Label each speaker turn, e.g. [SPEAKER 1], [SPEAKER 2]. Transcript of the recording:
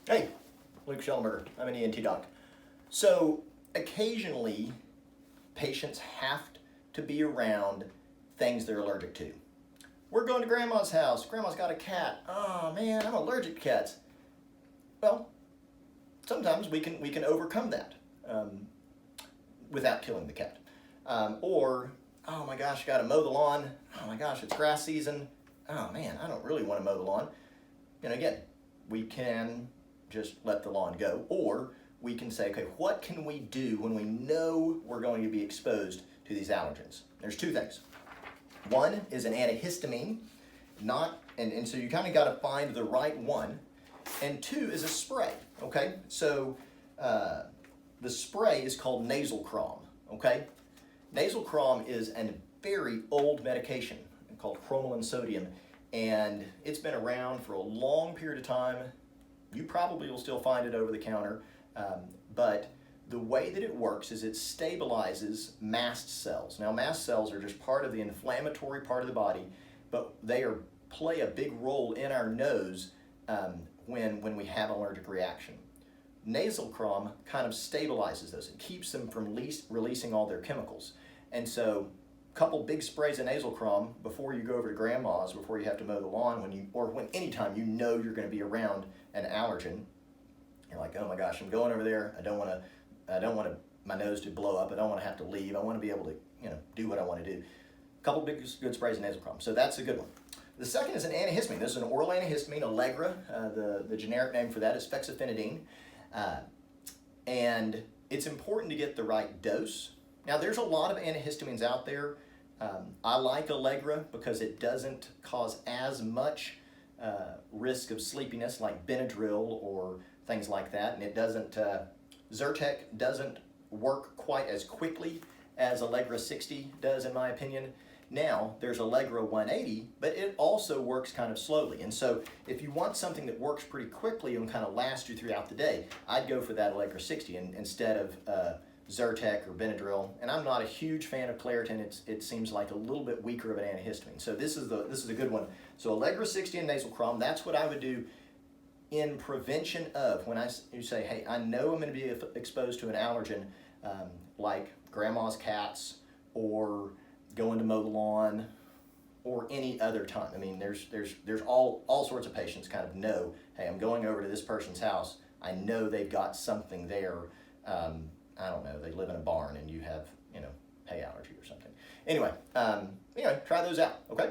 [SPEAKER 1] Hey, Luke Schellenberger. I'm an ENT doc. So occasionally, patients have to be around things they're allergic to. We're going to grandma's house. Grandma's got a cat. Oh man, I'm allergic to cats. Well, sometimes we can overcome that without killing the cat. Or, oh my gosh, got to mow the lawn. Oh my gosh, it's grass season. Oh man, I don't really want to mow the lawn. And again, we can just let the lawn go, or we can say, okay, what can we do when we know we're going to be exposed to these allergens? There's two things. One is an antihistamine, and so you kind of got to find the right one. And two is a spray, okay? So the spray is called nasal-chrom, okay? Nasal-chrom is a very old medication called chromalin sodium, and it's been around for a long period of time. You probably will still find it over the counter, but the way that it works is it stabilizes mast cells. Now, mast cells are just part of the inflammatory part of the body, but they play a big role in our nose when we have an allergic reaction. Nasal-chrom kind of stabilizes those. It keeps them from releasing all their chemicals. And so a couple big sprays of nasal-chrom before you go over to grandma's, before you have to mow the lawn, anytime you know you're going to be around an allergen. You're like, oh my gosh, I'm going over there. I don't want my nose to blow up. I don't want to have to leave. I want to be able to, do what I want to do. A couple big good sprays of nasal-chrom. So that's a good one. The second is an antihistamine. This is an oral antihistamine, Allegra. The generic name for that is fexofenadine. And it's important to get the right dose. Now, there's a lot of antihistamines out there. I like Allegra because it doesn't cause as much risk of sleepiness like Benadryl or things like that. And it doesn't, Zyrtec doesn't work quite as quickly as Allegra 60 does, in my opinion. Now, there's Allegra 180, but it also works kind of slowly. And so if you want something that works pretty quickly and kind of lasts you throughout the day, I'd go for that Allegra 60 instead of Zyrtec or Benadryl. And I'm not a huge fan of Claritin. It seems like a little bit weaker of an antihistamine. So this is a good one. So Allegra 60 and nasal-chrom, that's what I would do in prevention of when you say, hey, I know I'm going to be exposed to an allergen like grandma's cats or going to mow the lawn or any other time. I mean, there's all sorts of patients kind of know, hey, I'm going over to this person's house. I know they've got something there. I don't know, they live in a barn and you have, hay allergy or something. Anyway, try those out, okay?